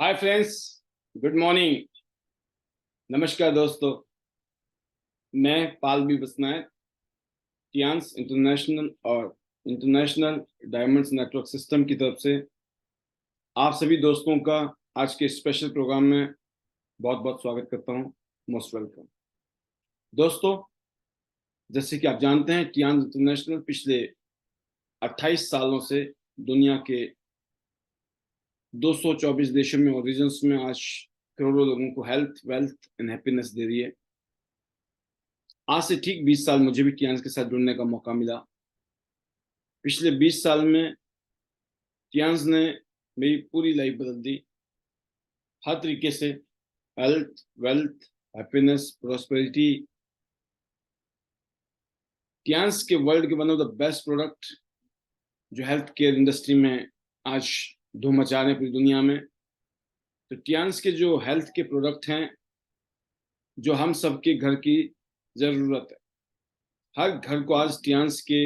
Hi friends, good morning. नमस्कार दोस्तों, मैं पालवी बसनायक टियांस इंटरनेशनल और इंटरनेशनल डायमंड्स नेटवर्क सिस्टम की तरफ से आप सभी दोस्तों का आज के स्पेशल प्रोग्राम में बहुत बहुत स्वागत करता हूं। मोस्ट वेलकम दोस्तों। जैसे कि आप जानते हैं, टियांस इंटरनेशनल पिछले 28 सालों से दुनिया के 224 देशों में और रीजन्स में आज करोड़ों लोगों को हेल्थ, वेल्थ एंड हैप्पीनेस दे रही है। आज से ठीक 20 साल मुझे भी टियांस के साथ जुड़ने का मौका मिला। पिछले 20 साल में टियांस ने मेरी पूरी लाइफ बदल दी, हर तरीके से। Health, wealth, happiness, prosperity. Tiens के वर्ल्ड के one of the best product जो हेल्थ केयर इंडस्ट्री में आज धूम मचा रहे हैं पूरी दुनिया में। तो टियांस के जो हेल्थ के प्रोडक्ट हैं, जो हम सबके घर की जरूरत है, हर घर को आज टियांस के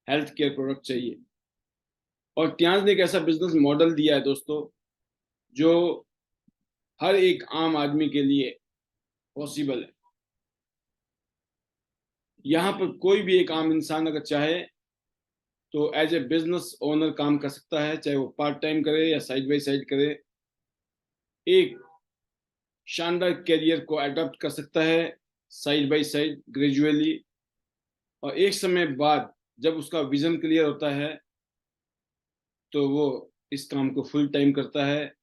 हेल्थ केयर प्रोडक्ट चाहिए। और टियांस ने एक ऐसा बिजनेस मॉडल दिया है दोस्तों, जो हर एक आम आदमी के लिए पॉसिबल है। यहाँ पर कोई भी एक आम इंसान अगर चाहे तो एज ए बिजनेस ओनर काम कर सकता है, चाहे वो पार्ट टाइम करे या साइड बाई साइड करे। एक शानदार कैरियर को अडॉप्ट कर सकता है साइड बाई साइड ग्रेजुअली। और एक समय बाद जब उसका विजन क्लियर होता है तो वो इस काम को फुल टाइम करता है,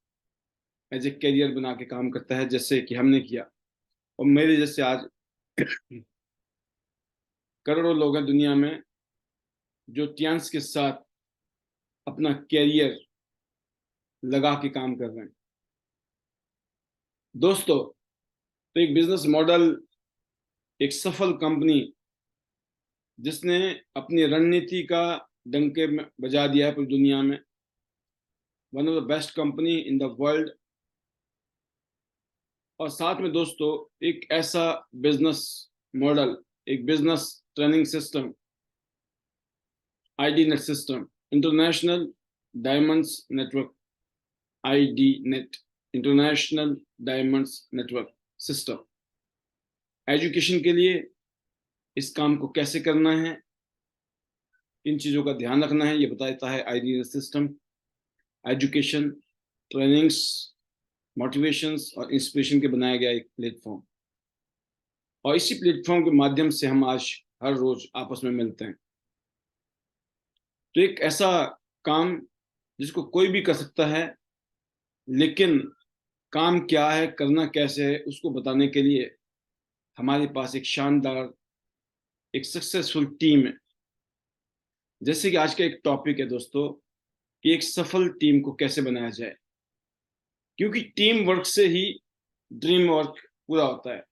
एज ए कैरियर बना के काम करता है, जैसे कि हमने किया। और मेरे जैसे आज करोड़ों लोग हैं दुनिया में जो टियांस के साथ अपना कैरियर लगा के काम कर रहे हैं दोस्तों। तो एक बिजनेस मॉडल, एक सफल कंपनी जिसने अपनी रणनीति का डंके बजा दिया है पूरी दुनिया में, one of the best company in the world. और साथ में दोस्तों एक ऐसा बिजनेस मॉडल, एक business training system, ID net system, international diamonds network, ID net, international diamonds network system. Education के लिए इस काम को कैसे करना है, इन चीज़ों का ध्यान रखना है, ये बताता है ID net system. Education, trainings, motivations और इंस्पिरेशन के बनाया गया एक प्लेटफॉर्म। और इसी प्लेटफॉर्म के माध्यम से हम आज हर रोज आपस में मिलते हैं। तो एक ऐसा काम जिसको कोई भी कर सकता है, लेकिन काम क्या है, करना कैसे है, उसको बताने के लिए हमारे पास एक शानदार, एक सक्सेसफुल टीम है। जैसे कि आज का एक टॉपिक है दोस्तों कि एक सफल टीम को कैसे बनाया जाए, क्योंकि टीम वर्क से ही ड्रीम वर्क पूरा होता है।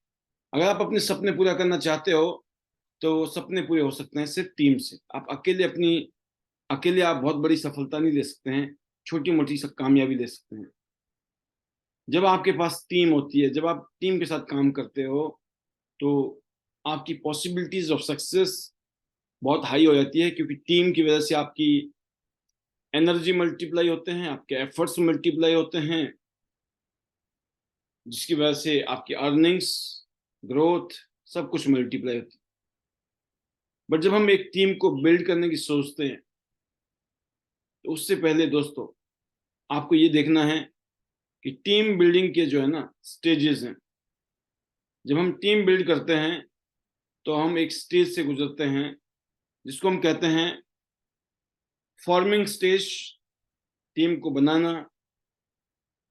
अगर आप अपने सपने पूरा करना चाहते हो तो सपने पूरे हो सकते हैं सिर्फ टीम से। आप अकेले आप बहुत बड़ी सफलता नहीं ले सकते हैं, छोटी मोटी सब कामयाबी ले सकते हैं। जब आपके पास टीम होती है, जब आप टीम के साथ काम करते हो, तो आपकी पॉसिबिलिटीज ऑफ सक्सेस बहुत हाई हो जाती है, क्योंकि टीम की वजह से आपकी एनर्जी मल्टीप्लाई होते हैं, आपके एफर्ट्स मल्टीप्लाई होते हैं, जिसकी वजह से आपकी अर्निंग्स, ग्रोथ, सब कुछ मल्टीप्लाई होती है। बट जब हम एक टीम को बिल्ड करने की सोचते हैं तो उससे पहले दोस्तों आपको ये देखना है कि टीम बिल्डिंग के जो है ना स्टेजेस हैं। जब हम टीम बिल्ड करते हैं तो हम एक स्टेज से गुजरते हैं जिसको हम कहते हैं फॉर्मिंग स्टेज, टीम को बनाना।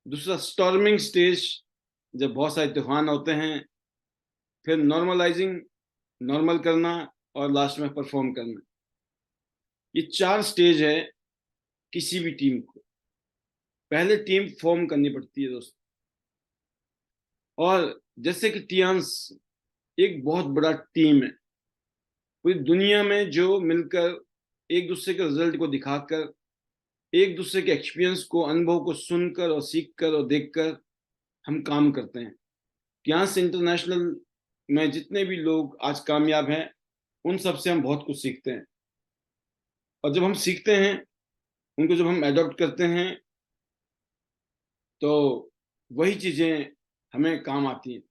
दूसरा स्टॉर्मिंग स्टेज, जब बहुत सारे तूफान होते हैं। फिर नॉर्मलाइजिंग, नॉर्मल करना, और लास्ट में परफॉर्म करना। ये 4 स्टेज है किसी भी टीम को। पहले टीम फॉर्म करनी पड़ती है दोस्तों। और जैसे कि टियांस एक बहुत बड़ा टीम है पूरी दुनिया में, जो मिलकर एक दूसरे के रिजल्ट को दिखाकर, एक दूसरे के एक्सपीरियंस को, अनुभव को सुनकर और सीखकर और देखकर हम काम करते हैं। टियांस इंटरनेशनल में जितने भी लोग आज कामयाब हैं, उन सब से हम बहुत कुछ सीखते हैं। और जब हम सीखते हैं, उनको जब हम एडॉप्ट करते हैं, तो वही चीजें हमें काम आती हैं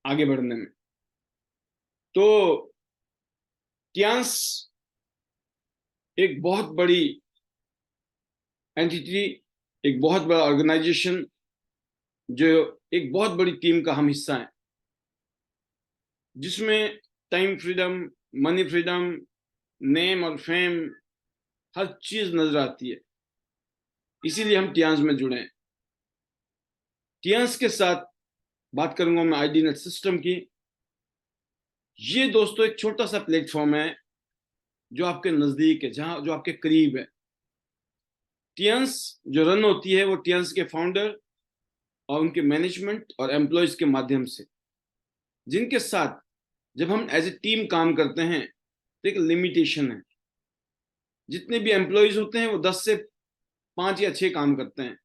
आगे बढ़ने में। तो टियांस एक बहुत बड़ी एंटिटी, एक बहुत बड़ा ऑर्गेनाइजेशन, जो एक बहुत बड़ी टीम का हम हिस्सा हैं, जिसमें time freedom, money freedom, name और फेम, हर चीज नजर आती है। इसीलिए हम टियांस में जुड़े हैं। टियांस के साथ बात करूंगा मैं आईडी नेट सिस्टम की। ये दोस्तों एक छोटा सा प्लेटफॉर्म है जो आपके नजदीक है, जहां जो आपके करीब है। टियांस जो रन होती है वो टियांस के फाउंडर और उनके मैनेजमेंट और एम्प्लॉयज के माध्यम से, जिनके साथ जब हम एज ए टीम काम करते हैं तो एक लिमिटेशन है। जितने भी एम्प्लॉयज होते हैं वो 10 से 5 या 6 काम करते हैं,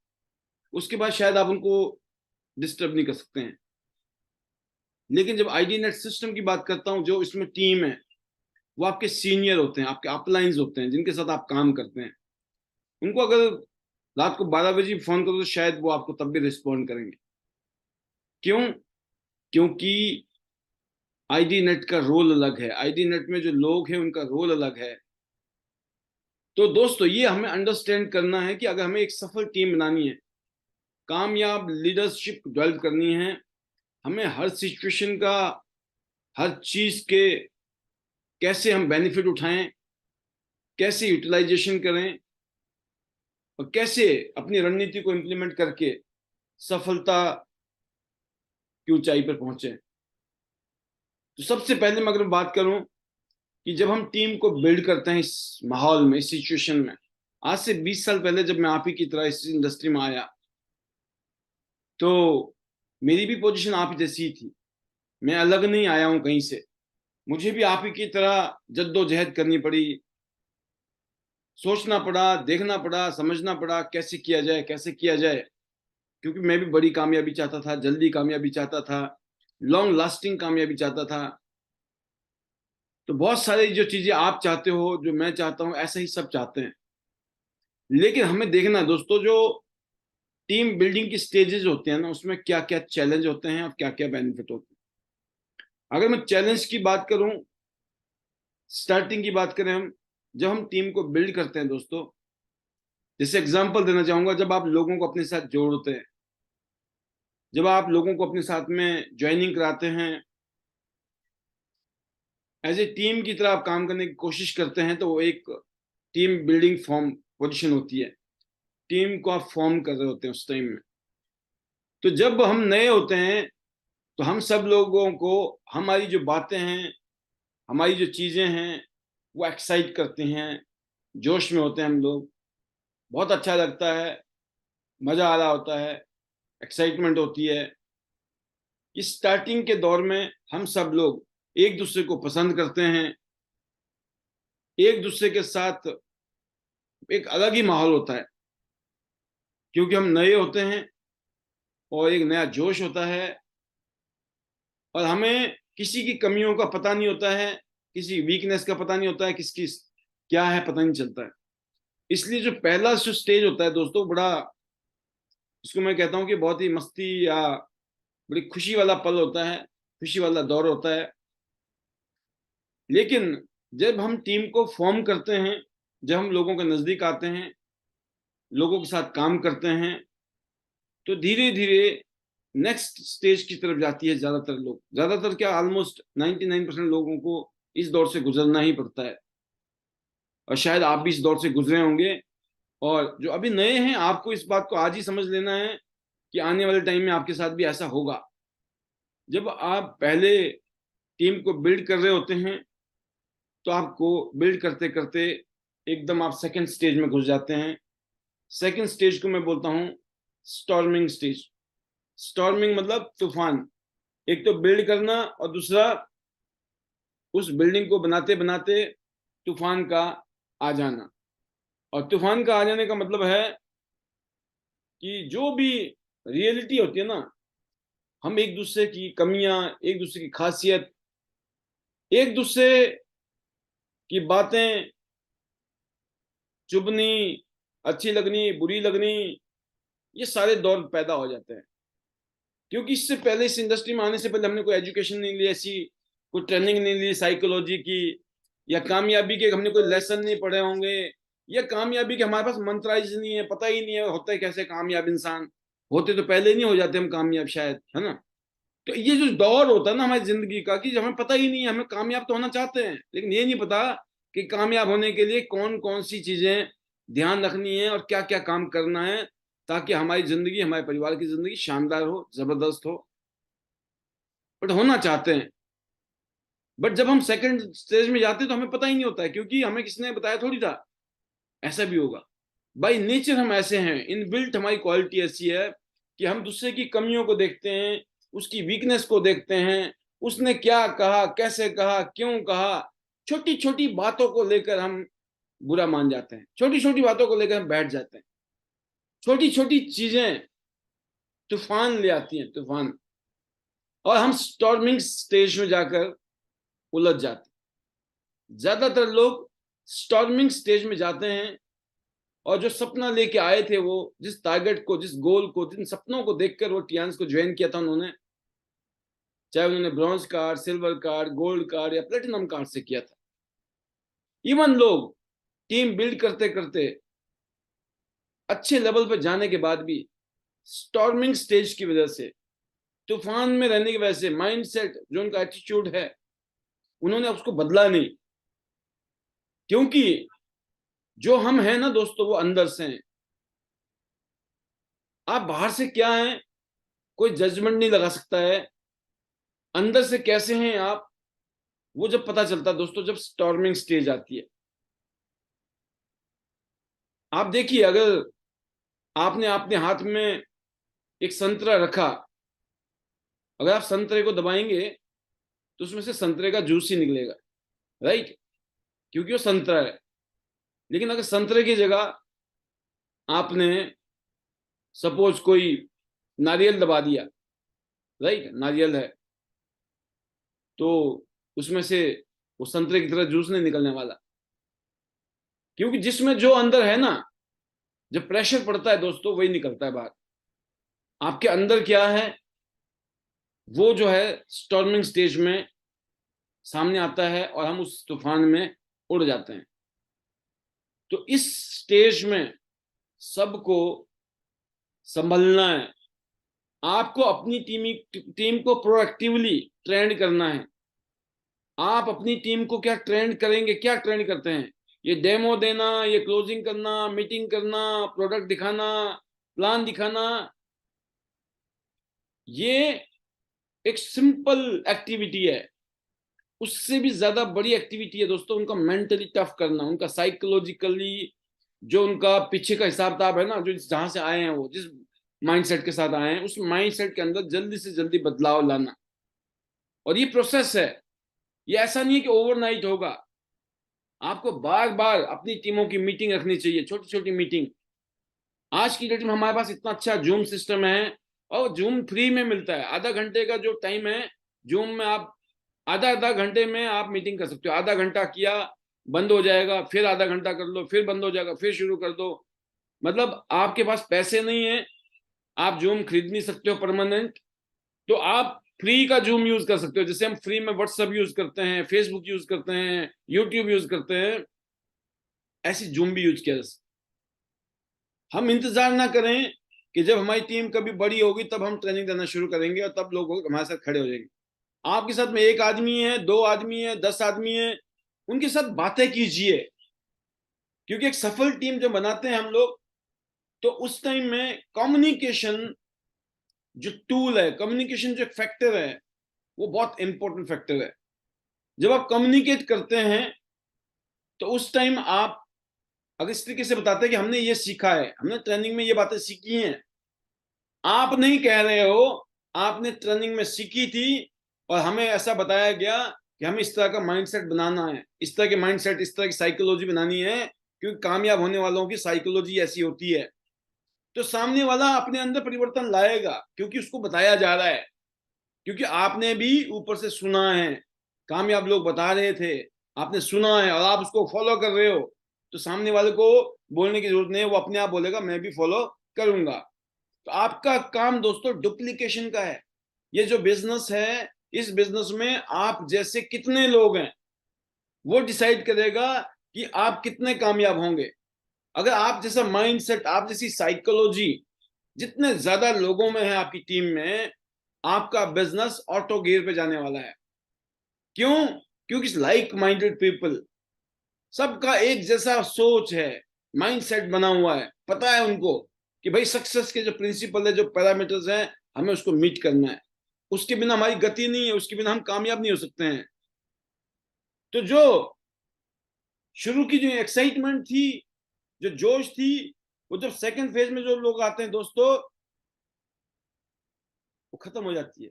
उसके बाद शायद आप उनको डिस्टर्ब नहीं कर सकते हैं। लेकिन जब आईडी नेट सिस्टम की बात करता हूं, जो इसमें टीम है वो आपके सीनियर होते हैं, आपके अपलाइंस होते हैं, जिनके साथ आप काम करते हैं। उनको अगर रात को 12 बजे फोन करो तो शायद वो आपको तब भी रिस्पॉन्ड करेंगे। क्यों? क्योंकि आईडी नेट का रोल अलग है, आईडी नेट में जो लोग हैं उनका रोल अलग है। तो दोस्तों ये हमें अंडरस्टैंड करना है कि अगर हमें एक सफल टीम बनानी है, कामयाब लीडरशिप डेवलप करनी है, हमें हर सिचुएशन का, हर चीज के कैसे हम बेनिफिट उठाएं, कैसे यूटिलाइजेशन करें और कैसे अपनी रणनीति को इंप्लीमेंट करके सफलता की ऊंचाई पर पहुंचे। तो सबसे पहले मैं अगर बात करूं कि जब हम टीम को बिल्ड करते हैं इस माहौल में, इस सिचुएशन में, आज से 20 साल पहले जब मैं आप ही की तरह इस इंडस्ट्री में आया तो मेरी भी पोजीशन आप ही जैसी ही थी। मैं अलग नहीं आया हूं कहीं से, मुझे भी आप ही की तरह जद्दोजहद करनी पड़ी, सोचना पड़ा, देखना पड़ा, समझना पड़ा कैसे किया जाए, कैसे किया जाए। क्योंकि मैं भी बड़ी कामयाबी चाहता था, जल्दी कामयाबी चाहता था, लॉन्ग लास्टिंग कामयाबी चाहता था। तो बहुत सारी जो चीजें आप चाहते हो, जो मैं चाहता हूं, ऐसा ही सब चाहते हैं। लेकिन हमें देखना है दोस्तों, जो टीम बिल्डिंग की स्टेजेस होते हैं ना, उसमें क्या क्या चैलेंज होते हैं और क्या क्या बेनिफिट होते हैं। अगर मैं चैलेंज की बात करूं, स्टार्टिंग की बात करें हम, जब हम टीम को बिल्ड करते हैं दोस्तों, जैसे एग्जांपल देना चाहूंगा, जब आप लोगों को अपने साथ जोड़ते हैं, जब आप लोगों को अपने साथ में ज्वाइनिंग कराते हैं, एज ए टीम की तरह आप काम करने की कोशिश करते हैं, तो वो एक टीम बिल्डिंग फॉर्म पोजीशन होती है। टीम को आप फॉर्म कर रहे होते हैं उस टाइम में। तो जब हम नए होते हैं तो हम सब लोगों को हमारी जो बातें हैं, हमारी जो चीजें हैं, वो एक्साइट करती हैं, जोश में होते हैं हम लोग, बहुत अच्छा लगता है, मजा आ रहा होता है, एक्साइटमेंट होती है। इस स्टार्टिंग के दौर में हम सब लोग एक दूसरे को पसंद करते हैं, एक दूसरे के साथ एक अलग ही माहौल होता है, क्योंकि हम नए होते हैं और एक नया जोश होता है, और हमें किसी की कमियों का पता नहीं होता है, किसी वीकनेस का पता नहीं होता है, किसकी क्या है पता नहीं चलता है। इसलिए जो पहला जो स्टेज होता है दोस्तों, बड़ा, इसको मैं कहता हूँ कि बहुत ही मस्ती या बड़ी खुशी वाला पल होता है, खुशी वाला दौर होता है। लेकिन जब हम टीम को फॉर्म करते हैं, जब हम लोगों के नजदीक आते हैं, लोगों के साथ काम करते हैं, तो धीरे धीरे नेक्स्ट स्टेज की तरफ जाती है। ज्यादातर क्या, ऑलमोस्ट 99% लोगों को इस दौर से गुजरना ही पड़ता है, और शायद आप भी इस दौर से गुजरे होंगे। और जो अभी नए हैं, आपको इस बात को आज ही समझ लेना है कि आने वाले टाइम में आपके साथ भी ऐसा होगा। जब आप पहले टीम को बिल्ड कर रहे होते हैं, तो आपको बिल्ड करते करते एकदम आप सेकंड स्टेज में घुस जाते हैं। सेकंड स्टेज को मैं बोलता हूं स्टॉर्मिंग स्टेज। स्टॉर्मिंग मतलब तूफान। एक तो बिल्ड करना, और दूसरा उस बिल्डिंग को बनाते बनाते तूफान का आ जाना। और तूफान का आ जाने का मतलब है कि जो भी रियलिटी होती है ना, हम एक दूसरे की कमियां, एक दूसरे की खासियत, एक दूसरे की बातें चुभनी, अच्छी लगनी, बुरी लगनी, ये सारे दौर पैदा हो जाते हैं। क्योंकि इससे पहले, इस इंडस्ट्री में आने से पहले हमने कोई एजुकेशन नहीं ली, ऐसी कोई ट्रेनिंग नहीं ली साइकोलॉजी की, या कामयाबी के हमने कोई लेसन नहीं पढ़े होंगे, या कामयाबी के हमारे पास मंत्राइज नहीं है, पता ही नहीं है होता है कैसे कामयाब इंसान। होते तो पहले नहीं हो जाते हम कामयाब शायद, है ना। तो ये जो दौर होता है ना हमारी जिंदगी का, कि हमें पता ही नहीं है, हमें कामयाब तो होना चाहते हैं लेकिन ये नहीं पता कि कामयाब होने के लिए कौन कौन सी चीजें ध्यान रखनी है और क्या क्या काम करना है, ताकि हमारी जिंदगी, हमारे परिवार की जिंदगी शानदार हो, जबरदस्त हो। बट होना चाहते हैं, बट जब हम सेकंड स्टेज में जाते हैं तो हमें पता ही नहीं होता है, क्योंकि हमें किसने बताया थोड़ी था ऐसा भी होगा। बाई नेचर हम ऐसे हैं, इनबिल्ट हमारी क्वालिटी ऐसी है कि हम दूसरे की कमियों को देखते हैं, उसकी वीकनेस को देखते हैं, उसने क्या कहा, कैसे कहा, क्यों कहा, छोटी छोटी बातों को लेकर हम बुरा मान जाते हैं, छोटी छोटी बातों को लेकर हम बैठ जाते हैं। छोटी छोटी चीजें तूफान ले आती हैं, तूफान, और हम स्टॉर्मिंग स्टेज में जाकर उलझ जाते हैं। ज्यादातर लोग स्टॉर्मिंग स्टेज में जाते हैं, और जो सपना लेके आए थे, वो जिस टारगेट को, जिस गोल को, जिन सपनों को देखकर वो टियान्स को ज्वाइन किया था उन्होंने, चाहे उन्होंने bronze card, silver card, gold card या प्लेटिनम कार्ड से किया था। इवन लोग टीम बिल्ड करते करते अच्छे लेवल पर जाने के बाद भी स्टॉर्मिंग स्टेज की वजह से, तूफान में रहने की वजह से, माइंडसेट जो उनका एटीट्यूड है, उन्होंने उसको बदला नहीं। क्योंकि जो हम हैं ना दोस्तों, वो अंदर से हैं। आप बाहर से क्या हैं कोई जजमेंट नहीं लगा सकता है, अंदर से कैसे हैं आप, वो जब पता चलता है दोस्तों, जब स्टॉर्मिंग स्टेज आती है। आप देखिए, अगर आपने अपने हाथ में एक संतरा रखा, अगर आप संतरे को दबाएंगे तो उसमें से संतरे का जूस ही निकलेगा, राइट, क्योंकि वो संतरा है। लेकिन अगर संतरे की जगह आपने सपोज कोई नारियल दबा दिया, राइट, नारियल है, तो उसमें से वो संतरे की तरह जूस नहीं निकलने वाला। क्योंकि जिसमें जो अंदर है ना, जब प्रेशर पड़ता है दोस्तों, वही निकलता है बाहर। आपके अंदर क्या है, वो जो है स्टॉर्मिंग स्टेज में सामने आता है, और हम उस तूफान में उड़ जाते हैं। तो इस स्टेज में सबको संभलना है। आपको अपनी टीम को प्रोएक्टिवली ट्रेंड करना है। आप अपनी टीम को क्या ट्रेंड करेंगे, क्या ट्रेंड करते हैं, ये डेमो देना, ये क्लोजिंग करना, मीटिंग करना, प्रोडक्ट दिखाना, प्लान दिखाना, ये एक सिंपल एक्टिविटी है। उससे भी ज्यादा बड़ी एक्टिविटी है दोस्तों उनका मेंटली टफ करना, उनका साइकोलॉजिकली, जो उनका पीछे का हिसाब किताब है ना, जो जहां से आए हैं, वो जिस माइंडसेट के साथ आए हैं, उस माइंडसेट के अंदर जल्दी से जल्दी बदलाव लाना। और ये प्रोसेस है, ये ऐसा नहीं है कि ओवरनाइट होगा। आपको बार बार अपनी टीमों की मीटिंग रखनी चाहिए, छोटी छोटी मीटिंग। आज की डेट में हमारे पास इतना अच्छा जूम सिस्टम है, और जूम फ्री में मिलता है। आधा घंटे का जो टाइम है जूम में, आप आधा आधा घंटे में आप मीटिंग कर सकते हो। आधा घंटा किया, बंद हो जाएगा, फिर आधा घंटा कर लो, फिर बंद हो जाएगा, फिर शुरू कर दो। मतलब आपके पास पैसे नहीं है, आप जूम खरीद नहीं सकते हो परमानेंट, तो आप फ्री का जूम यूज कर सकते हो। जैसे हम फ्री में व्हाट्सएप यूज करते हैं, फेसबुक यूज करते हैं, यूट्यूब यूज करते हैं, ऐसी जूम भी यूज किया जा सकता है। हम इंतजार ना करें कि जब हमारी टीम कभी बड़ी होगी तब हम ट्रेनिंग देना शुरू करेंगे, और तब लोग हमारे साथ खड़े हो जाएंगे। आपके साथ में एक आदमी है, दो आदमी है, 10 आदमी है, उनके साथ बातें कीजिए। क्योंकि एक सफल टीम जो बनाते हैं हम लोग, तो उस टाइम में कम्युनिकेशन जो टूल है, कम्युनिकेशन जो फैक्टर है, वो बहुत इंपॉर्टेंट फैक्टर है। जब आप कम्युनिकेट करते हैं तो उस टाइम आप अगर इस तरीके से बताते हैं कि हमने ये सीखा है, हमने ट्रेनिंग में ये बातें सीखी हैं, आप नहीं कह रहे हो, आपने ट्रेनिंग में सीखी थी और हमें ऐसा बताया गया कि हमें इस तरह का माइंडसेट बनाना है, इस तरह के माइंडसेट, इस तरह की साइकोलॉजी बनानी है, क्योंकि कामयाब होने वालों की साइकोलॉजी ऐसी होती है। तो सामने वाला अपने अंदर परिवर्तन लाएगा, क्योंकि उसको बताया जा रहा है, क्योंकि आपने भी ऊपर से सुना है, कामयाब लोग बता रहे थे, आपने सुना है और आप उसको फॉलो कर रहे हो। तो सामने वाले को बोलने की जरूरत नहीं है, वो अपने आप बोलेगा मैं भी फॉलो करूंगा। तो आपका काम दोस्तों डुप्लीकेशन का है। ये जो बिजनेस है, इस बिजनेस में आप जैसे कितने लोग हैं वो डिसाइड करेगा कि आप कितने कामयाब होंगे। अगर आप जैसा माइंडसेट, आप जैसी साइकोलॉजी जितने ज्यादा लोगों में है आपकी टीम में, आपका बिजनेस ऑटो गियर पे जाने वाला है। क्यों? क्योंकि लाइक माइंडेड पीपल, सबका एक जैसा सोच है, माइंडसेट बना हुआ है, पता है उनको कि भाई सक्सेस के जो प्रिंसिपल है, जो पैरामीटर्स हैं, हमें उसको मीट करना है। उसके बिना हमारी गति नहीं है, उसके बिना हम कामयाब नहीं हो सकते हैं। तो जो शुरू की जो एक्साइटमेंट थी, जो जोश थी, वो जब सेकंड फेज में जो लोग आते हैं दोस्तों, वो खत्म हो जाती है।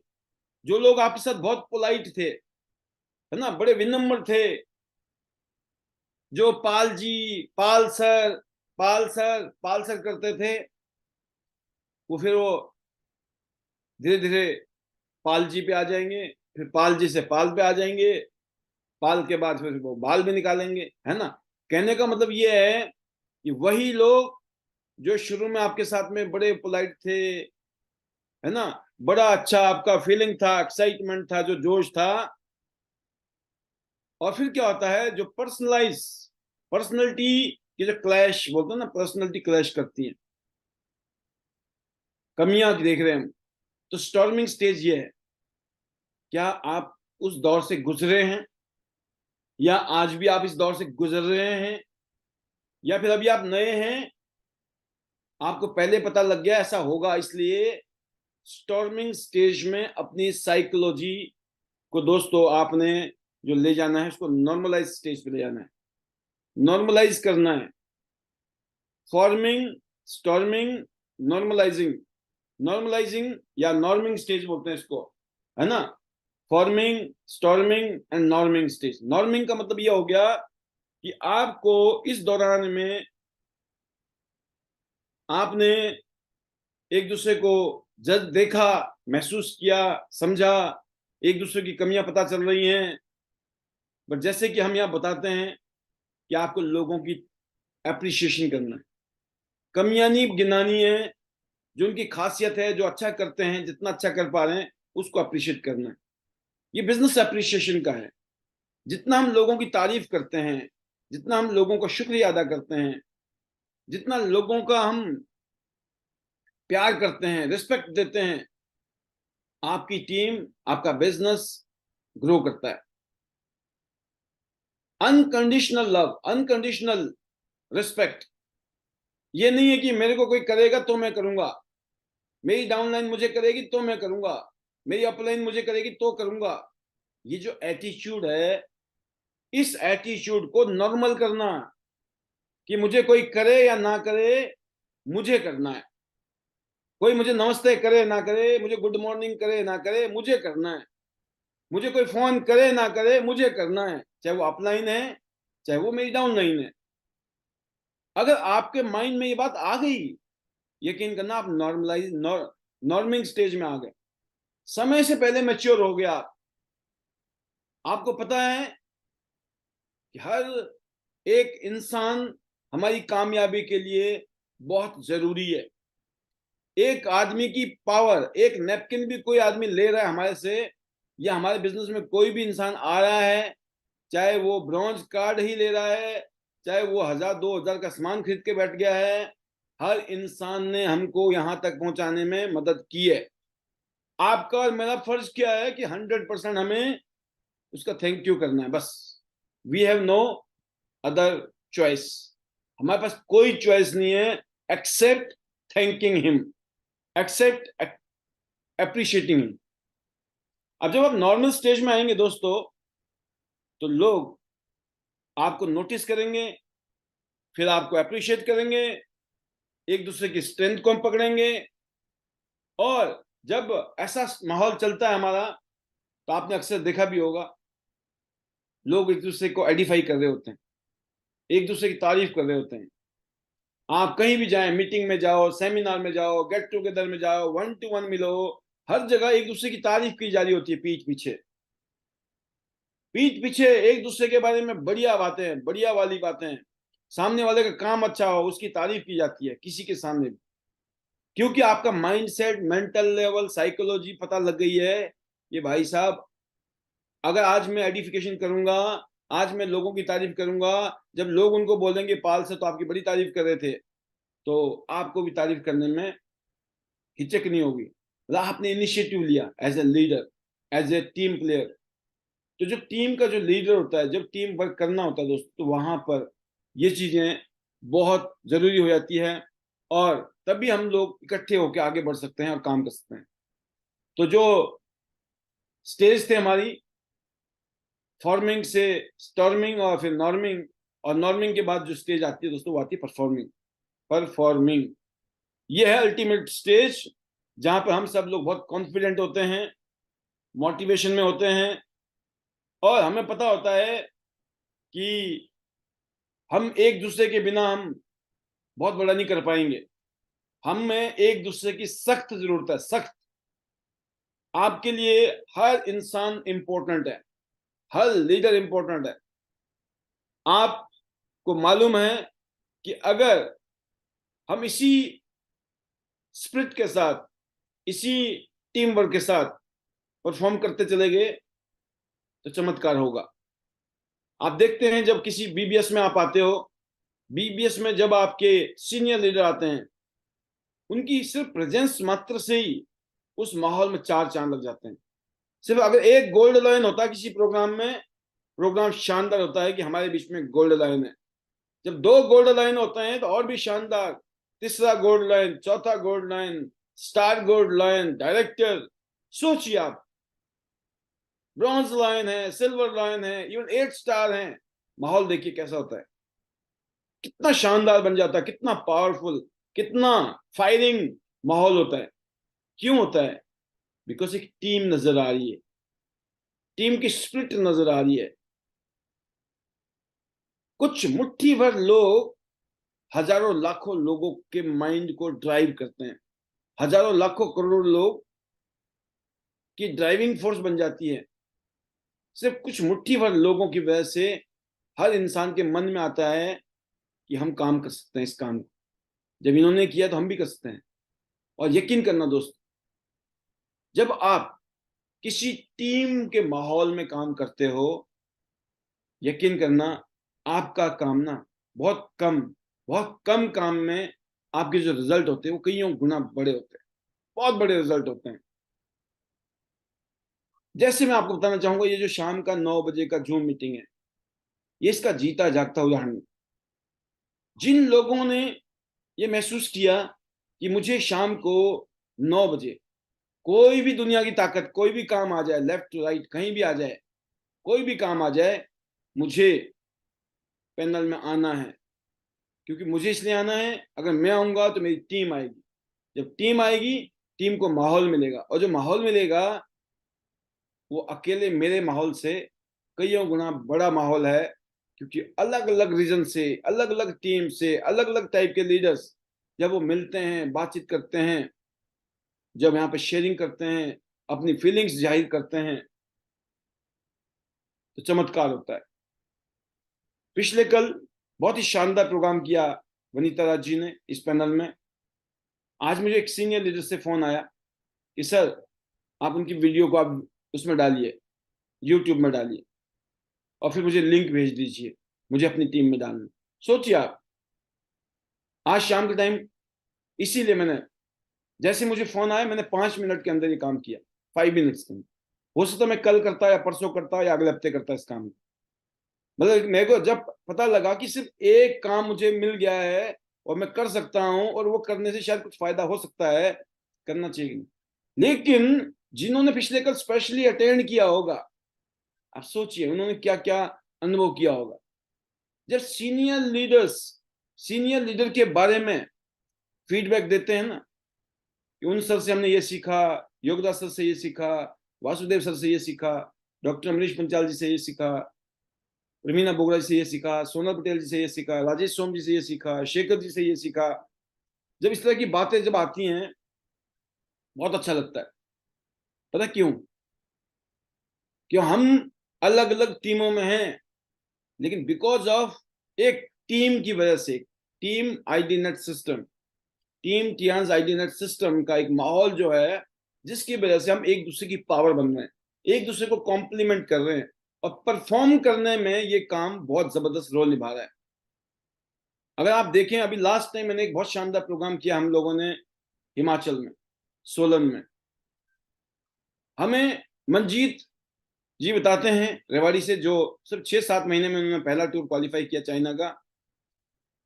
जो लोग आपके साथ बहुत पोलाइट थे, है ना, बड़े विनम्र थे, जो पाल जी, पाल सर, पाल सर, पाल सर करते थे, वो फिर वो धीरे धीरे पाल जी पे आ जाएंगे, फिर पाल जी से पाल पे आ जाएंगे, पाल के बाद फिर वो बाल भी निकालेंगे, है ना। कहने का मतलब ये है कि वही लोग जो शुरू में आपके साथ में बड़े पोलाइट थे, है ना, बड़ा अच्छा आपका फीलिंग था, एक्साइटमेंट था, जो जोश था, और फिर क्या होता है, जो पर्सनैलिटी की जो क्लैश बोलते हैं ना, पर्सनैलिटी क्लैश करती है, कमियां देख रहे हैं हम। तो स्टॉर्मिंग स्टेज ये है। क्या आप उस दौर से गुजरे हैं, या आज भी आप इस दौर से गुजर रहे हैं, या फिर अभी आप नए हैं, आपको पहले पता लग गया ऐसा होगा, इसलिए स्टॉर्मिंग स्टेज में अपनी साइकोलॉजी को दोस्तों आपने जो ले जाना है, उसको नॉर्मलाइज स्टेज पे ले जाना है, नॉर्मलाइज करना है। फॉर्मिंग, स्टॉर्मिंग, नॉर्मलाइजिंग, नॉर्मलाइजिंग या नॉर्मिंग स्टेज बोलते हैं इसको, है ना। Forming, storming and norming stage. Norming का मतलब यह हो गया कि आपको इस दौरान में आपने एक दूसरे को जब देखा, महसूस किया, समझा, एक दूसरे की कमियां पता चल रही हैं। बट जैसे कि हम यहाँ बताते हैं कि आपको लोगों की अप्रिशिएशन करना है, कमियां नहीं गिनानी है, जो उनकी खासियत है, जो अच्छा करते हैं, जितना अच्छा कर पा रहे हैं उसको अप्रिशिएट करना है। ये बिजनेस अप्रिशिएशन का है। जितना हम लोगों की तारीफ करते हैं, जितना हम लोगों को शुक्रिया अदा करते हैं, जितना लोगों का हम प्यार करते हैं, रिस्पेक्ट देते हैं, आपकी टीम, आपका बिजनेस ग्रो करता है। अनकंडीशनल लव, अनकंडीशनल रिस्पेक्ट, ये नहीं है कि मेरे को कोई करेगा तो मैं करूंगा, मेरी डाउनलाइन मुझे करेगी तो मैं करूंगा, मेरी अपलाइन मुझे करेगी तो करूंगा। ये जो एटीट्यूड है, इस एटीट्यूड को नॉर्मल करना, कि मुझे कोई करे या ना करे, मुझे करना है। कोई मुझे नमस्ते करे ना करे, मुझे गुड मॉर्निंग करे ना करे, मुझे करना है। मुझे कोई फोन करे ना करे, मुझे करना है, चाहे वो अपलाइन है, चाहे वो मेरी डाउनलाइन है। अगर आपके माइंड में ये बात आ गई, यकीन करना आप नॉर्मिंग स्टेज में आ गए, समय से पहले मैच्योर हो गया। आपको पता है कि हर एक इंसान हमारी कामयाबी के लिए बहुत जरूरी है। एक आदमी की पावर, एक नैपकिन भी कोई आदमी ले रहा है हमारे से, या हमारे बिजनेस में कोई भी इंसान आ रहा है, चाहे वो ब्रॉन्ज कार्ड ही ले रहा है, चाहे वो 1000 2000 का सामान खरीद के बैठ गया है, हर इंसान ने हमको यहां तक पहुंचाने में मदद की है। आपका और मेरा फर्ज क्या है कि 100% हमें उसका थैंक यू करना है, बस। We have no other choice. हमारे पास कोई चॉइस नहीं है except thanking him, except appreciating him. अब जब आप नॉर्मल स्टेज में आएंगे दोस्तों, तो लोग आपको नोटिस करेंगे, फिर आपको अप्रिशिएट करेंगे, एक दूसरे की स्ट्रेंथ को हम पकड़ेंगे। और जब ऐसा माहौल चलता है हमारा, तो आपने अक्सर देखा भी होगा, लोग एक दूसरे को एडिफाई कर रहे होते हैं, एक दूसरे की तारीफ कर रहे होते हैं। आप कहीं भी जाएं, मीटिंग में जाओ, सेमिनार में जाओ, गेट टुगेदर में जाओ, 1 to 1 मिलो, हर जगह एक दूसरे की तारीफ की जा रही होती है, पीठ पीछे, पीठ पीछे एक दूसरे के बारे में बढ़िया बातें, बढ़िया वाली बातें। सामने वाले का काम अच्छा हो, उसकी तारीफ की जाती है किसी के सामने भी। क्योंकि आपका माइंडसेट, मेंटल लेवल, साइकोलॉजी पता लग गई है कि भाई साहब, अगर आज मैं एडिफिकेशन करूंगा, आज मैं लोगों की तारीफ करूंगा, जब लोग उनको बोलेंगे पाल से तो आपकी बड़ी तारीफ कर रहे थे, तो आपको भी तारीफ करने में हिचक नहीं होगी। मतलब आपने इनिशिएटिव लिया as a leader, as a team player. तो जो टीम का जो लीडर होता है, जब टीम वर्क करना होता है दोस्तों, तो वहां पर ये चीजें बहुत जरूरी हो जाती है, और तभी हम लोग इकट्ठे होकर आगे बढ़ सकते हैं और काम कर सकते हैं। तो जो स्टेज थे हमारी, फॉर्मिंग से स्टॉर्मिंग और फिर नॉर्मिंग, और नॉर्मिंग के बाद जो स्टेज आती है दोस्तों, वो आती है परफॉर्मिंग। परफॉर्मिंग ये है अल्टीमेट स्टेज, जहां पर हम सब लोग बहुत कॉन्फिडेंट होते हैं, मोटिवेशन में होते हैं, और हमें पता होता है कि हम एक दूसरे के बिना हम बहुत बड़ा नहीं कर पाएंगे। हमें एक दूसरे की सख्त जरूरत है, सख्त। आपके लिए हर इंसान इंपॉर्टेंट है, हर लीडर इंपॉर्टेंट है। आपको मालूम है कि अगर हम इसी स्पिरिट के साथ, इसी टीम वर्क के साथ परफॉर्म करते चले गए, तो चमत्कार होगा। आप देखते हैं जब किसी बीबीएस में आप आते हो, बीबीएस में जब आपके सीनियर लीडर आते हैं, उनकी सिर्फ प्रेजेंस मात्र से ही उस माहौल में चार चांद लग जाते हैं। सिर्फ अगर एक गोल्ड लाइन होता है किसी प्रोग्राम में, प्रोग्राम शानदार होता है कि हमारे बीच में गोल्ड लाइन है। जब दो गोल्ड लाइन होते हैं तो और भी शानदार, तीसरा गोल्ड लाइन, चौथा gold line, star gold line, director, सोचिए आप, ब्रॉन्ज लाइन है, सिल्वर लाइन है, इवन 8 स्टार है। माहौल देखिए कैसा होता है, कितना शानदार बन जाता है, कितना पावरफुल, कितना फायरिंग माहौल होता है। क्यों होता है? बिकॉज एक टीम नजर आ रही है, टीम की स्पिरिट नजर आ रही है। कुछ मुट्ठी भर लोग हजारों लाखों लोगों के माइंड को ड्राइव करते हैं, हजारों लाखों करोड़ लोग की ड्राइविंग फोर्स बन जाती है। सिर्फ कुछ मुट्ठी भर लोगों की वजह से हर इंसान के मन में आता है कि हम काम कर सकते हैं इस काम को। जब इन्होंने किया तो हम भी कर सकते हैं। और यकीन करना दोस्त, जब आप किसी टीम के माहौल में काम करते हो, यकीन करना आपका काम ना बहुत कम काम में आपके जो रिजल्ट होते हैं वो कईयों गुना बड़े होते हैं, बहुत बड़े रिजल्ट होते हैं। जैसे मैं आपको बताना चाहूंगा, ये जो शाम का 9 बजे का जूम मीटिंग है, ये इसका जीता जागता उदाहरण। जिन लोगों ने ये महसूस किया कि मुझे शाम को 9 बजे कोई भी दुनिया की ताकत, कोई भी काम आ जाए, लेफ्ट राइट कहीं भी आ जाए, कोई भी काम आ जाए, मुझे पैनल में आना है। क्योंकि मुझे इसलिए आना है, अगर मैं आऊंगा तो मेरी टीम आएगी, जब टीम आएगी, टीम को माहौल मिलेगा, और जो माहौल मिलेगा वो अकेले मेरे माहौल से कईयों गुना बड़ा माहौल है। क्योंकि अलग अलग रीजन से, अलग अलग टीम से, अलग अलग टाइप के लीडर्स जब वो मिलते हैं, बातचीत करते हैं, जब यहाँ पे शेयरिंग करते हैं, अपनी फीलिंग्स जाहिर करते हैं, तो चमत्कार होता है। पिछले कल बहुत ही शानदार प्रोग्राम किया वनीता राज जी ने इस पैनल में। आज मुझे एक सीनियर लीडर से फोन आया कि सर, आप उनकी वीडियो को आप उसमें डालिए, यूट्यूब में डालिए, और फिर मुझे लिंक भेज दीजिए, मुझे अपनी टीम में डालना। सोचिए आप, आज शाम के टाइम, इसीलिए मैंने, जैसे मुझे फोन आया, मैंने 5 मिनट के अंदर ये काम किया, 5 मिनट्स के अंदर। हो सकता मैं कल करता या परसों करता या अगले हफ्ते करता इस काम। मतलब मेरे को जब पता लगा कि सिर्फ एक काम मुझे मिल गया है और मैं कर सकता हूं, और वो करने से शायद कुछ फायदा हो सकता है, करना चाहिए। लेकिन जिन्होंने पिछले कल स्पेशली अटेंड किया होगा, आप सोचिए उन्होंने क्या क्या अनुभव किया होगा। जब सीनियर लीडर के बारे में फीडबैक देते हैं ना, कि उन सर से हमने ये सीखा, योगदास सर से ये सीखा, वासुदेव सर से ये सीखा, डॉक्टर अमरीश पंचाल जी से ये सीखा, रमीना बोगरा जी से ये सीखा, सोनल पटेल जी से ये सीखा, राजेश सोम जी से ये सीखा, शेखर जी से ये सीखा। जब इस तरह की बातें जब आती हैं, बहुत अच्छा लगता है। पता क्यों? क्यों हम अलग अलग टीमों में हैं, लेकिन बिकॉज ऑफ एक टीम की वजह से, team ID net system, team Tiens ID net system का एक माहौल जो है, जिसकी वजह से हम एक दूसरे की पावर बन रहे हैं, एक दूसरे को कॉम्प्लीमेंट कर रहे हैं, और परफॉर्म करने में ये काम बहुत जबरदस्त रोल निभा रहा है। अगर आप देखें, अभी लास्ट टाइम मैंने एक बहुत शानदार प्रोग्राम किया हम लोगों ने हिमाचल में, सोलन में। हमें मंजीत जी बताते हैं रेवाड़ी से, जो सिर्फ 6-7 महीने में उन्होंने पहला टूर क्वालिफाई किया चाइना का,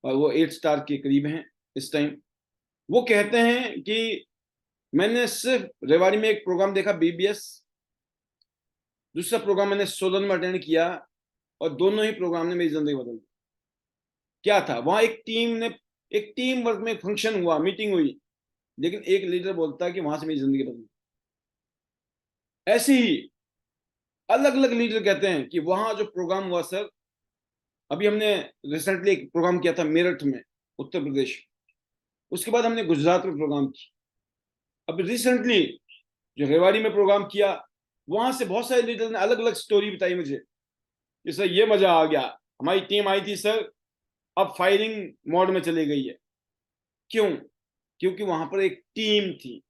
और वो 8 स्टार के करीब हैं इस टाइम। वो कहते हैं कि मैंने सिर्फ रेवाड़ी में एक प्रोग्राम देखा बीबीएस, दूसरा प्रोग्राम मैंने सोलन में अटेंड किया, और दोनों ही प्रोग्राम ने मेरी जिंदगी बदल दी। क्या था वहां? एक टीम वर्क में फंक्शन हुआ, मीटिंग हुई, लेकिन एक लीडर बोलता है कि वहां से मेरी जिंदगी बदल गई। ऐसे ही अलग अलग लीडर कहते हैं कि वहां जो प्रोग्राम हुआ सर, अभी हमने रिसेंटली एक प्रोग्राम किया था मेरठ में, उत्तर प्रदेश। उसके बाद हमने गुजरात में प्रोग्राम किया। अभी रिसेंटली जो रेवाड़ी में प्रोग्राम किया, वहां से बहुत सारे लीडर ने अलग अलग स्टोरी बताई मुझे कि सर ये मजा आ गया, हमारी टीम आई थी सर, अब फायरिंग मोड में चली गई है। क्यों? क्योंकि वहां पर एक टीम थी।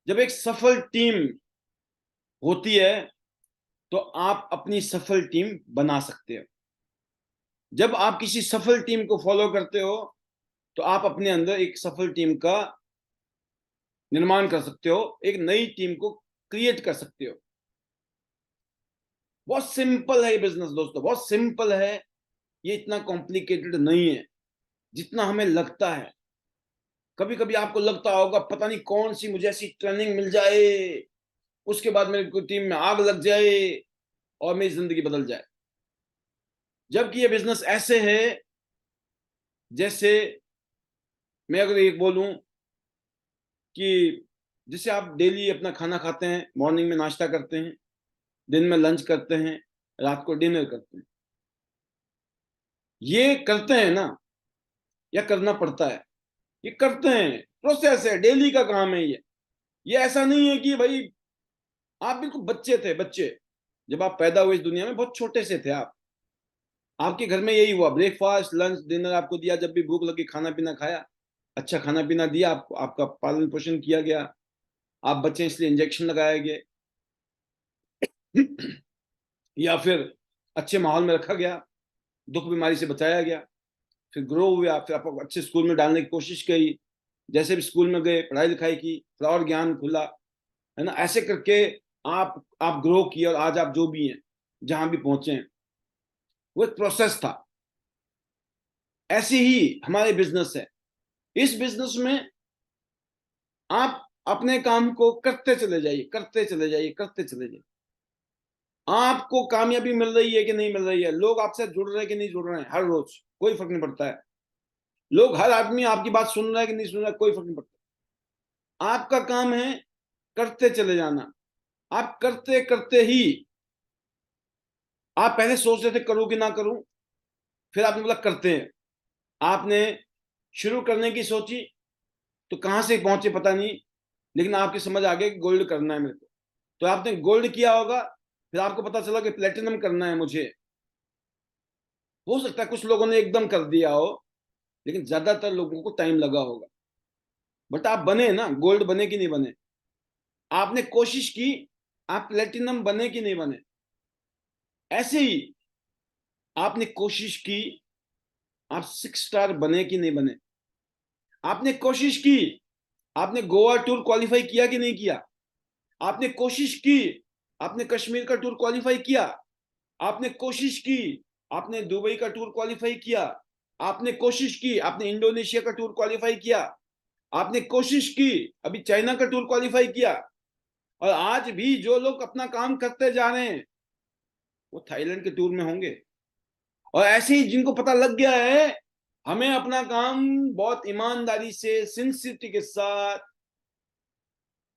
जब एक सफल टीम होती है तो आप अपनी सफल टीम बना सकते हो। जब आप किसी सफल टीम को फॉलो करते हो तो आप अपने अंदर एक सफल टीम का निर्माण कर सकते हो, एक नई टीम को क्रिएट कर सकते हो। बहुत सिंपल है ये बिजनेस दोस्तों, बहुत सिंपल है। ये इतना कॉम्प्लिकेटेड नहीं है जितना हमें लगता है। कभी कभी आपको लगता होगा पता नहीं कौन सी मुझे ऐसी ट्रेनिंग मिल जाए, उसके बाद मेरी टीम में आग लग जाए और मेरी जिंदगी बदल जाए। जबकि ये बिजनेस ऐसे है जैसे, मैं अगर एक बोलूं कि जैसे आप डेली अपना खाना खाते हैं, मॉर्निंग में नाश्ता करते हैं, दिन में लंच करते हैं, रात को डिनर करते हैं। ये करते हैं ना, या करना पड़ता है? ये करते हैं, प्रोसेस है, डेली का काम है ये ऐसा नहीं है कि भाई आप बिल्कुल बच्चे थे, बच्चे जब आप पैदा हुए इस दुनिया में, बहुत छोटे से थे आप, आपके घर में यही हुआ, ब्रेकफास्ट लंच डिनर आपको दिया, जब भी भूख लगी खाना पीना खाया, अच्छा खाना पीना दिया आपको, आपका पालन पोषण किया गया, आप बच्चे इसलिए इंजेक्शन लगाए गए या फिर अच्छे माहौल में रखा गया, दुख बीमारी से बचाया गया, फिर ग्रो हुआ, फिर आपको अच्छे स्कूल में डालने की कोशिश की, जैसे भी स्कूल में गए पढ़ाई लिखाई की, फिर और ज्ञान खुला, है ना, ऐसे करके आप ग्रो किए और आज आप जो भी हैं, जहां भी पहुंचे हैं, वो एक प्रोसेस था। ऐसे ही हमारे बिजनेस है। इस बिजनेस में आप अपने काम को करते चले जाइए, करते चले जाइए, करते चले जाइए। आपको कामयाबी मिल रही है कि नहीं मिल रही है, लोग आपसे जुड़ रहे हैं कि नहीं जुड़ रहे हैं, हर रोज कोई फर्क नहीं पड़ता है। लोग, हर आदमी आपकी बात सुन रहा है कि नहीं सुन रहा है, कोई फर्क नहीं पड़ता। आपका काम है करते चले जाना। आप करते करते ही, आप पहले सोच रहे थे करूं कि ना करूं, फिर आपने बोला करते हैं। आपने शुरू करने की सोची तो कहां से पहुंचे पता नहीं, लेकिन आपकी समझ आ गया कि गोल्ड करना है मेरे को, तो आपने गोल्ड किया होगा, फिर आपको पता चला कि प्लेटिनम करना है मुझे। हो सकता है कुछ लोगों ने एकदम कर दिया हो, लेकिन ज्यादातर लोगों को टाइम लगा होगा। बट आप बने ना, गोल्ड बने कि नहीं बने? आपने कोशिश की, आप प्लेटिनम बने कि नहीं बने? ऐसे ही आपने कोशिश की, आप 6 स्टार बने कि नहीं बने? आपने कोशिश की, आपने गोवा टूर क्वालिफाई किया कि नहीं किया? आपने कोशिश की, आपने कश्मीर का टूर क्वालिफाई किया? आपने कोशिश की, आपने दुबई का टूर क्वालिफाई किया? आपने कोशिश की, आपने इंडोनेशिया का टूर क्वालिफाई किया? आपने कोशिश की, अभी चाइना का टूर क्वालिफाई किया? और आज भी जो लोग अपना काम करते जा रहे हैं वो थाईलैंड के टूर में होंगे। और ऐसे ही जिनको पता लग गया है हमें अपना काम बहुत ईमानदारी से, सिंसियरिटी के साथ,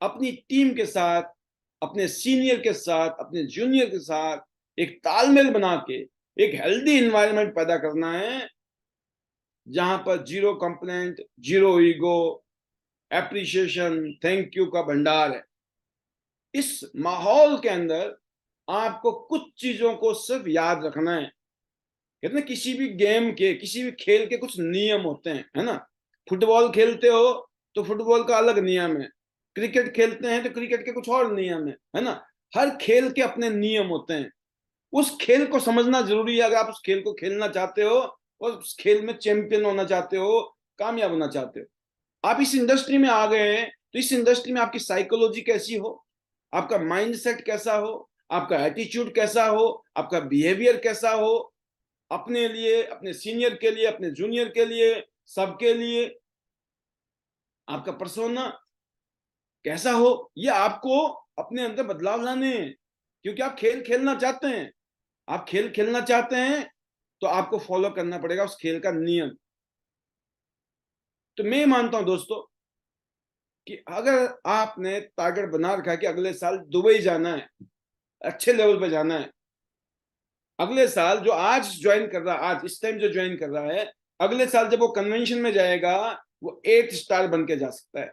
अपनी टीम के साथ, अपने सीनियर के साथ, अपने जूनियर के साथ एक तालमेल बना के एक हेल्दी एनवायरनमेंट पैदा करना है, जहां पर zero complaint, zero ego, appreciation, thank you का भंडार है। इस माहौल के अंदर आपको कुछ चीजों को सिर्फ याद रखना है। कहते ना, किसी भी गेम के, किसी भी खेल के कुछ नियम होते हैं, है ना। फुटबॉल खेलते हो तो फुटबॉल का अलग नियम है, क्रिकेट खेलते हैं तो क्रिकेट के कुछ और नियम है ना। हर खेल के अपने नियम होते हैं, उस खेल को समझना जरूरी है। अगर आप उस खेल को खेलना चाहते हो और उस खेल में चैंपियन होना चाहते हो, कामयाब होना चाहते हो, आप इस इंडस्ट्री में आ गए हैं, तो इस इंडस्ट्री में आपकी साइकोलॉजी कैसी हो, आपका माइंडसेट कैसा हो, आपका एटीट्यूड कैसा हो, आपका बिहेवियर कैसा हो, अपने लिए, अपने सीनियर के लिए, अपने जूनियर के लिए, सबके लिए आपका पर्सोना कैसा हो, ये आपको अपने अंदर बदलाव लाने हैं। क्योंकि आप खेल खेलना चाहते हैं, आप खेल खेलना चाहते हैं तो आपको फॉलो करना पड़ेगा उस खेल का नियम। तो मैं मानता हूं दोस्तों कि अगर आपने टारगेट बना रखा है कि अगले साल दुबई जाना है, अच्छे लेवल पे जाना है, अगले साल जो आज ज्वाइन कर रहा है, आज इस टाइम जो ज्वाइन कर रहा है, अगले साल जब वो कन्वेंशन में जाएगा वो 8 स्टार बन के जा सकता है।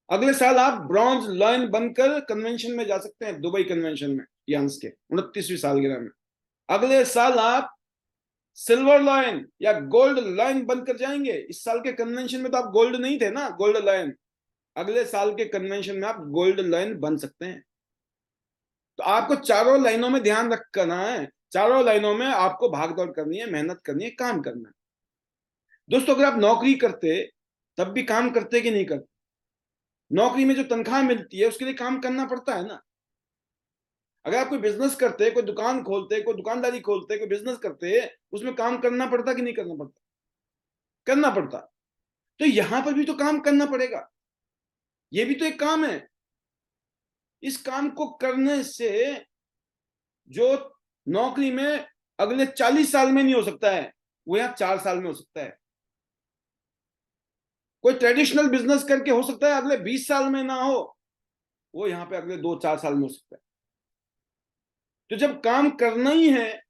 अगले साल आप ब्रॉन्ज लाइन बनकर कन्वेंशन में जा सकते हैं, दुबई कन्वेंशन में, यांस के 29वीं सालगिरह में। अगले साल आप सिल्वर लाइन या गोल्ड लाइन बनकर जाएंगे। इस साल के कन्वेंशन में तो आप गोल्ड नहीं थे ना, गोल्ड लाइन। अगले साल के कन्वेंशन में आप गोल्ड लाइन बन सकते हैं। तो आपको चारों लाइनों में ध्यान रखना है, चारों लाइनों में आपको भागदौड़ करनी है, मेहनत करनी है, काम करना है। दोस्तों अगर आप नौकरी करते तब भी काम करते कि नहीं करते? नौकरी में जो तनख्वाह मिलती है उसके लिए काम करना पड़ता है ना। अगर आप कोई बिजनेस करते, कोई दुकान खोलते, कोई दुकानदारी खोलते, कोई बिजनेस करते, उसमें काम करना पड़ता कि नहीं करना पड़ता? करना पड़ता। तो यहां पर भी तो काम करना पड़ेगा, ये भी तो एक काम है। इस काम को करने से जो नौकरी में अगले 40 साल में नहीं हो सकता है, वो यहां 4 साल में हो सकता है। कोई ट्रेडिशनल बिजनेस करके हो सकता है अगले 20 साल में ना हो, वो यहां पे अगले 2-4 साल में हो सकता है। तो जब काम करना ही है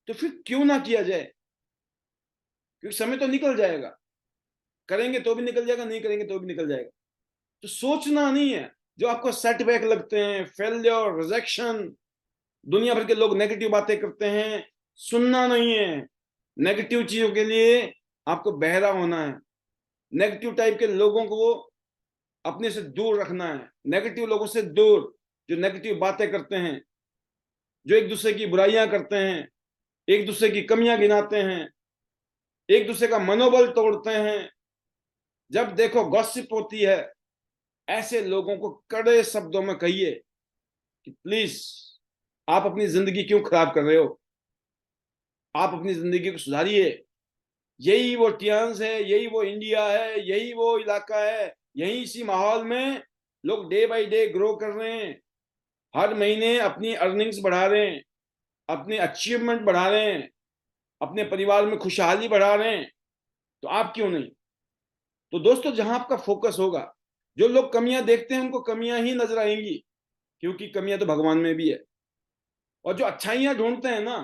तो फिर क्यों ना किया जाए? क्योंकि समय तो निकल जाएगा, करेंगे तो भी निकल जाएगा, नहीं करेंगे तो भी निकल जाएगा। तो सोचना नहीं है। जो आपको सेटबैक लगते हैं, फेलियर, रिजेक्शन, दुनिया भर के लोग नेगेटिव बातें करते हैं, सुनना नहीं है। नेगेटिव चीजों के लिए आपको बहरा होना है। नेगेटिव टाइप के लोगों को अपने से दूर रखना है, नेगेटिव लोगों से दूर, जो नेगेटिव बातें करते हैं, जो एक दूसरे की बुराइयां करते हैं, एक दूसरे की कमियां गिनाते हैं, एक दूसरे का मनोबल तोड़ते हैं। जब देखो गॉसिप होती है, ऐसे लोगों को कड़े शब्दों में कहिए कि प्लीज आप अपनी जिंदगी क्यों खराब कर रहे हो, आप अपनी जिंदगी को सुधारिए। यही वो टियान्स है, यही वो इंडिया है, यही वो इलाका है, यही इसी माहौल में लोग डे बाय डे ग्रो कर रहे हैं, हर महीने अपनी अर्निंग्स बढ़ा रहे हैं, अपने अचीवमेंट बढ़ा रहे हैं, अपने परिवार में खुशहाली बढ़ा रहे हैं। तो आप क्यों नहीं? तो दोस्तों जहां आपका फोकस होगा, जो लोग कमियां देखते हैं उनको कमियां ही नजर आएंगी, क्योंकि कमियां तो भगवान में भी है। और जो अच्छाइयां ढूंढते हैं ना,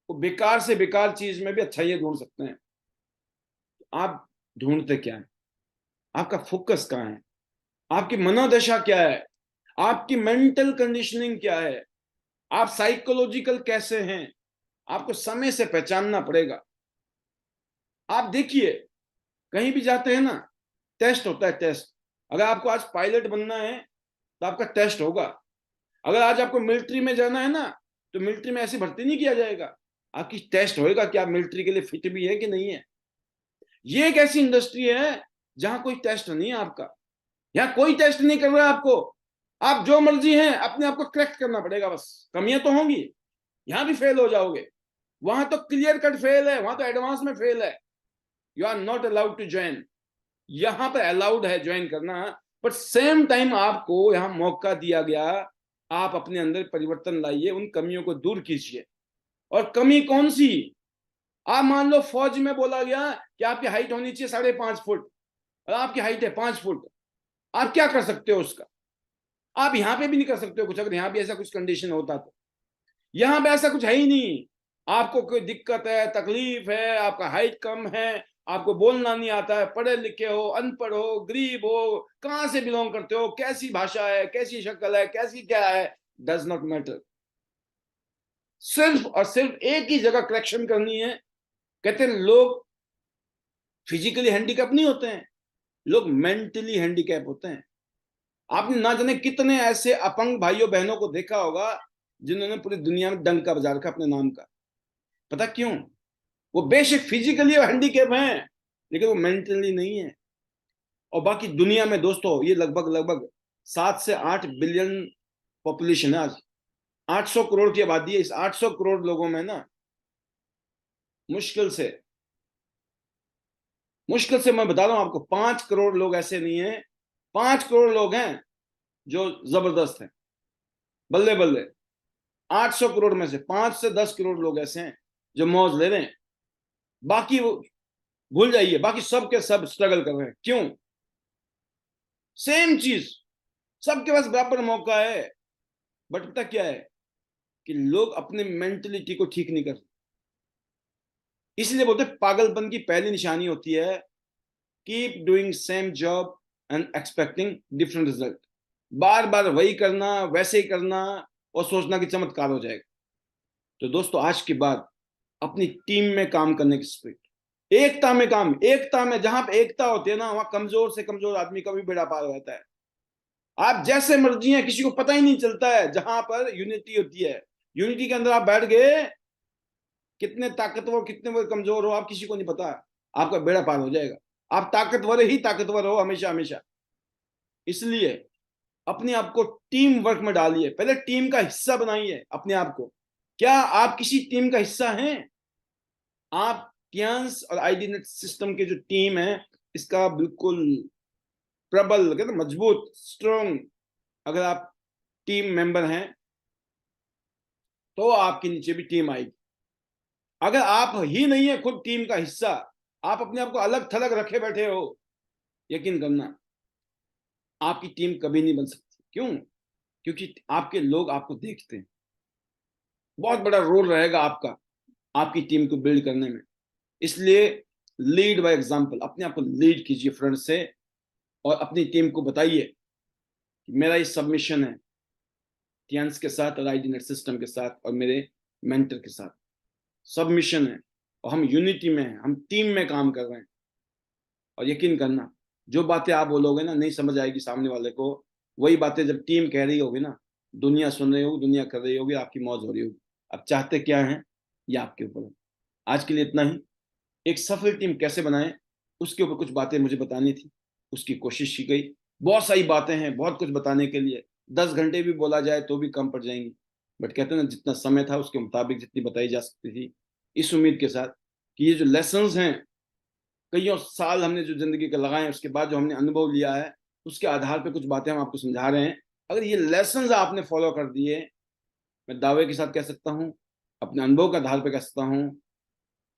वो बेकार से बेकार चीज में भी अच्छाइयां ढूंढ सकते हैं। आप ढूंढते क्या है? आपका फोकस कहाँ है? आपकी मनोदशा क्या है? आपकी मेंटल कंडीशनिंग क्या है? आप साइकोलॉजिकल कैसे हैं? आपको समय से पहचानना पड़ेगा। आप देखिए, कहीं भी जाते हैं ना, टेस्ट होता है, टेस्ट। अगर आपको आज पायलट बनना है तो आपका टेस्ट होगा। अगर आज आपको मिलिट्री में जाना है ना, तो मिलिट्री में ऐसी भर्ती नहीं किया जाएगा, आपकी टेस्ट होएगा कि आप मिलिट्री के लिए फिट भी है कि नहीं है। ये एक ऐसी इंडस्ट्री है जहां कोई टेस्ट नहीं है आपका, यहाँ कोई टेस्ट नहीं कर रहा है आपको। आप जो मर्जी हैं, अपने आप को करेक्ट करना पड़ेगा बस। कमियां तो होंगी, यहां भी फेल हो जाओगे, वहां तो क्लियर कट फेल है, वहां तो एडवांस में फेल है। You are not allowed to join. यहां पर अलाउड है ज्वाइन करना, बट सेम टाइम आपको यहां मौका दिया गया, आप अपने अंदर परिवर्तन लाइए, उन कमियों को दूर कीजिए। और कमी कौन सी? आप मान लो फौज में बोला गया कि आपकी हाइट होनी चाहिए 5.5 फुट, और आपकी हाइट है 5 फुट। आप क्या कर सकते हो उसका? आप यहां पे भी नहीं कर सकते हो कुछ, अगर यहां भी ऐसा कुछ कंडीशन होता तो। यहां पे ऐसा कुछ है ही नहीं। आपको कोई दिक्कत है, तकलीफ है, आपका हाइट कम है, आपको बोलना नहीं आता है, पढ़े लिखे हो, अनपढ़ हो, गरीब हो, कहां से बिलोंग करते हो, कैसी भाषा है, कैसी शक्ल है, कैसी क्या है, डज नॉट मैटर। सिर्फ और सिर्फ एक ही जगह करेक्शन करनी है। कहते हैं लोग फिजिकली हैंडीकैप नहीं होते हैं, लोग मेंटली हैंडीकैप होते हैं। आपने ना जाने कितने ऐसे अपंग भाइयों बहनों को देखा होगा जिन्होंने पूरी दुनिया में डंका बजा रखा अपने नाम का। पता क्यों? वो बेशक फिजिकली हैंडीकैप हैं, लेकिन वो मेंटली नहीं है। और बाकी दुनिया में दोस्तों ये लगभग लगभग 7 से 8 बिलियन पॉपुलेशन है आज। 800 करोड़ की आबादी है। इस 800 करोड़ लोगों में ना मुश्किल से मैं बता रहा हूं आपको, 5 करोड़ लोग ऐसे नहीं है, 5 करोड़ लोग हैं जो जबरदस्त हैं, बल्ले बल्ले। 800 करोड़ में से 5 से 10 करोड़ लोग ऐसे हैं जो मौज ले रहे हैं। बाकी वो भूल जाइए, बाकी सब के सब स्ट्रगल कर रहे हैं। क्यों? सेम चीज, सबके पास बराबर मौका है, बट पता क्या है कि लोग अपने मेंटलिटी को ठीक नहीं कर। इसलिए बोलते पागलपन की पहली निशानी होती है keep doing same job and expecting different result. बार बार वही करना, वैसे ही करना और सोचना कि चमत्कार हो जाएगा। तो दोस्तों आज के बाद अपनी टीम में काम करने की स्पिरिट, एकता में काम, एकता में, जहां पे एकता होती है ना वहां कमजोर से कमजोर आदमी का भी बेड़ा पार रहता है। आप जैसे मर्जी हैं, किसी को पता ही नहीं चलता है जहां पर यूनिटी होती है। यूनिटी के अंदर आप बैठ गए, कितने ताकतवर कितने वो कमजोर हो आप किसी को नहीं पता, आपका बेड़ा पार हो जाएगा। आप ताकतवर ही ताकतवर हो हमेशा हमेशा। इसलिए अपने आप को टीम वर्क में डालिए, पहले टीम का हिस्सा बनाइए अपने आप को। क्या आप किसी टीम का हिस्सा हैं? आप टियांस और आईडी नेट सिस्टम के जो टीम है इसका बिल्कुल प्रबल, कहते हैं मजबूत, स्ट्रॉन्ग अगर आप टीम मेंबर हैं तो आपके नीचे भी टीम आएगी। अगर आप ही नहीं है खुद टीम का हिस्सा, आप अपने आप को अलग थलग रखे बैठे हो, यकीन करना आपकी टीम कभी नहीं बन सकती। क्यों? क्योंकि आपके लोग आपको देखते हैं। बहुत बड़ा रोल रहेगा आपका आपकी टीम को बिल्ड करने में। इसलिए लीड बाय एग्जांपल, अपने आप को लीड कीजिए फ्रंट से और अपनी टीम को बताइए कि मेरा ये सबमिशन है टियांस के साथ और आईडी नेट सिस्टम के साथ और मेरे मेंटर के साथ सबमिशन है, और हम यूनिटी में हैं, हम टीम में काम कर रहे हैं। और यकीन करना जो बातें आप बोलोगे ना नहीं समझ आएगी सामने वाले को, वही बातें जब टीम कह रही होगी ना, दुनिया सुन रही होगी, दुनिया कर रही होगी, आपकी मौज हो रही होगी। अब चाहते क्या है ये आपके ऊपर है। आज के लिए इतना ही। एक सफल टीम कैसे बनाएं उसके ऊपर कुछ बातें मुझे बतानी थी, उसकी कोशिश की गई। बहुत सारी बातें हैं, बहुत कुछ बताने के लिए, 10 घंटे भी बोला जाए तो भी कम पड़ जाएंगी। बट कहते हैं ना जितना समय था उसके मुताबिक जितनी बताई जा सकती थी, इस उम्मीद के साथ कि ये जो लेसन्स हैं, कईयों साल हमने जो जिंदगी के लगाए उसके बाद जो हमने अनुभव लिया है उसके आधार पर कुछ बातें हम आपको समझा रहे हैं। अगर ये लेसन्स आपने फॉलो कर दिए, मैं दावे के साथ कह सकता हूँ, अपने अनुभव के आधार पर कह सकता हूँ,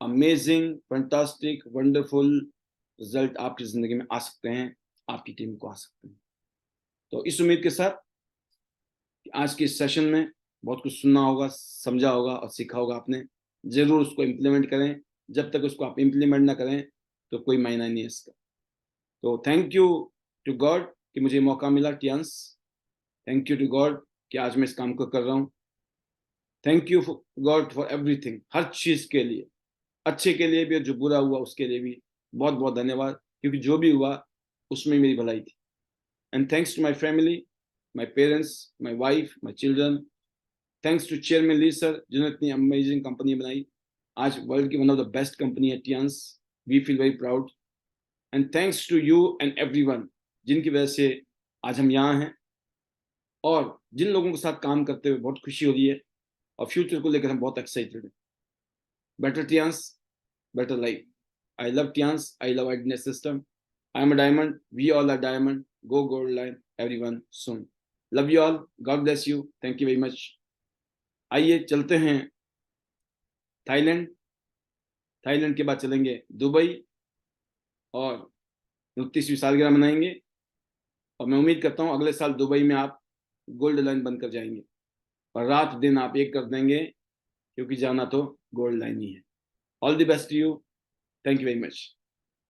अमेजिंग, फैंटास्टिक, वंडरफुल रिजल्ट आपकी जिंदगी में आ सकते हैं, आपकी टीम को आ सकते हैं। तो इस उम्मीद के साथ कि आज के इस सेशन में बहुत कुछ सुनना होगा, समझा होगा और सीखा होगा आपने, जरूर उसको इम्प्लीमेंट करें। जब तक उसको आप इम्प्लीमेंट ना करें तो कोई मायना नहीं है इसका। तो थैंक यू टू गॉड कि मुझे मौका मिला Tiens. Thank you to God कि आज मैं इस काम को कर रहा हूँ। Thank you God for everything, हर चीज के लिए, अच्छे के लिए भी और जो बुरा हुआ उसके लिए भी बहुत बहुत धन्यवाद, क्योंकि जो भी हुआ उसमें मेरी भलाई थी। And thanks to my family, my parents, my wife, my children. Thanks to chairman Li sir जिन्होंने इतनी अमेजिंग कंपनी बनाई। आज वर्ल्ड की one of the best company है Tiens. We feel very proud. And thanks to you and everyone जिनकी वजह से आज हम यहाँ हैं, और जिन लोगों के साथ काम करते हुए बहुत खुशी हो रही है और फ्यूचर को लेकर हम बहुत एक्साइटेड हैं। Better Tiens, better life. I love Tians. I love Identity System. I am a diamond. We all are diamond. Go gold line. Everyone soon. Love you all. God bless you. Thank you very much. आइए चलते हैं Thailand. Thailand के बाद चलेंगे Dubai और 29वीं सालगिरह मनाएंगे। और मैं उम्मीद करता हूँ अगले साल दुबई में आप गोल्ड लाइन बनकर जाएंगे और रात दिन आप एक कर देंगे, क्योंकि जाना तो गोल्ड लाइन ही है। All the best to you. Thank you very much.